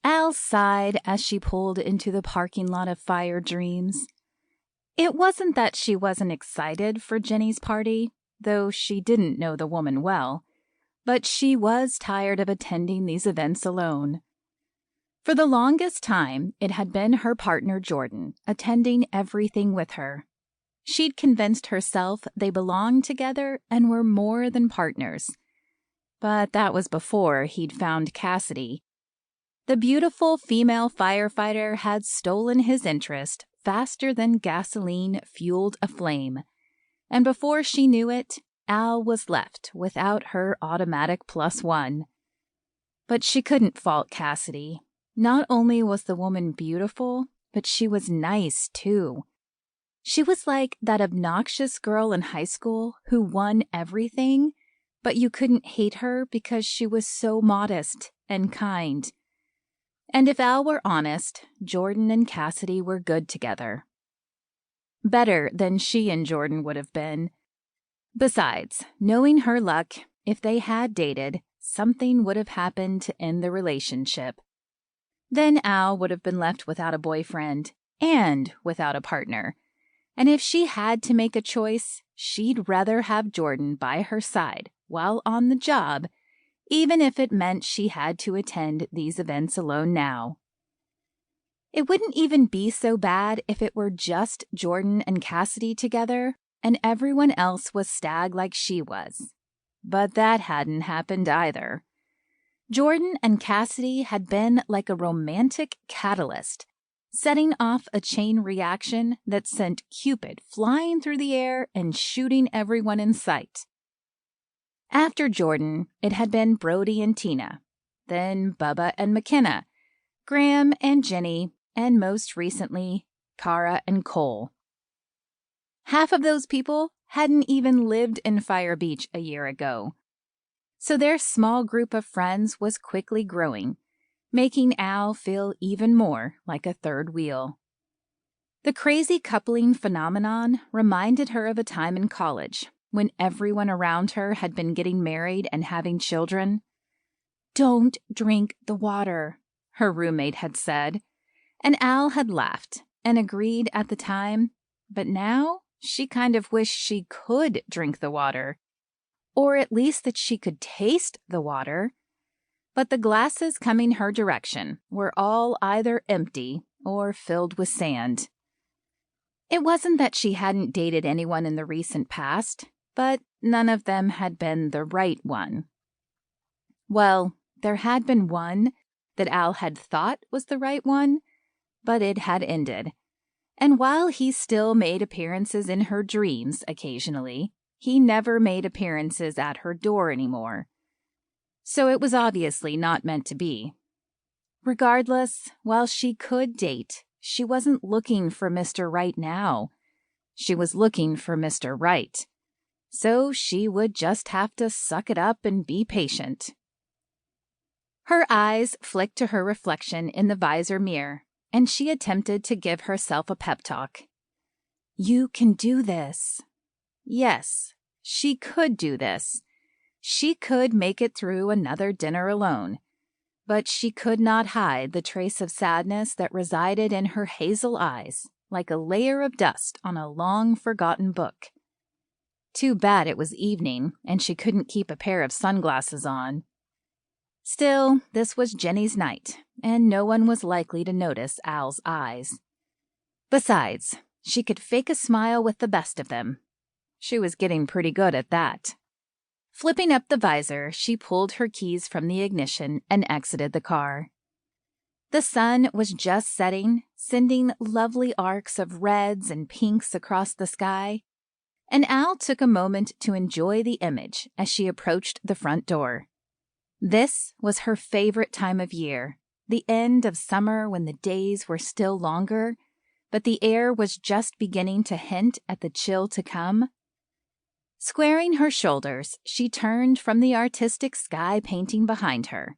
Al sighed as she pulled into the parking lot of Fire Dreams. It wasn't that she wasn't excited for Jenny's party, though she didn't know the woman well, but she was tired of attending these events alone. For the longest time, it had been her partner Jordan, attending everything with her. She'd convinced herself they belonged together and were more than partners. But that was before he'd found Cassidy. The beautiful female firefighter had stolen his interest faster than gasoline fueled a flame, and before she knew it, Al was left without her automatic +1. But she couldn't fault Cassidy. Not only was the woman beautiful, but she was nice, too. She was like that obnoxious girl in high school who won everything, but you couldn't hate her because she was so modest and kind. And if Al were honest, Jordan and Cassidy were good together. Better than she and Jordan would have been. Besides, knowing her luck, if they had dated, something would have happened to end the relationship. Then Al would have been left without a boyfriend and without a partner. And if she had to make a choice, she'd rather have Jordan by her side while on the job, even if it meant she had to attend these events alone now. It wouldn't even be so bad if it were just Jordan and Cassidy together and everyone else was stag like she was. But that hadn't happened either. Jordan and Cassidy had been like a romantic catalyst, setting off a chain reaction that sent Cupid flying through the air and shooting everyone in sight. After Jordan, it had been Brody and Tina, then Bubba and McKenna, Graham and Jenny, and most recently, Kara and Cole. Half of those people hadn't even lived in Fire Beach a year ago. So their small group of friends was quickly growing, making Al feel even more like a third wheel. The crazy coupling phenomenon reminded her of a time in college when everyone around her had been getting married and having children. "Don't drink the water," her roommate had said, and Al had laughed and agreed at the time, but now she kind of wished she could drink the water, or at least that she could taste the water. But the glasses coming her direction were all either empty or filled with sand. It wasn't that she hadn't dated anyone in the recent past, but none of them had been the right one. Well, there had been one that Al had thought was the right one, but it had ended. And while he still made appearances in her dreams occasionally, he never made appearances at her door anymore. So it was obviously not meant to be. Regardless, while she could date, she wasn't looking for Mr. Right now. She was looking for Mr. Right. So she would just have to suck it up and be patient. Her eyes flicked to her reflection in the visor mirror, and she attempted to give herself a pep talk. You can do this. Yes, she could do this. She could make it through another dinner alone, but she could not hide the trace of sadness that resided in her hazel eyes, like a layer of dust on a long-forgotten book. Too bad it was evening and she couldn't keep a pair of sunglasses on. Still, this was Jenny's night, and no one was likely to notice Al's eyes. Besides, she could fake a smile with the best of them. She was getting pretty good at that. Flipping up the visor, she pulled her keys from the ignition and exited the car. The sun was just setting, sending lovely arcs of reds and pinks across the sky, and Al took a moment to enjoy the image as she approached the front door. This was her favorite time of year, the end of summer when the days were still longer, but the air was just beginning to hint at the chill to come. Squaring her shoulders, she turned from the artistic sky painting behind her,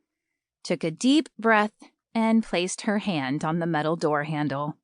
took a deep breath, and placed her hand on the metal door handle.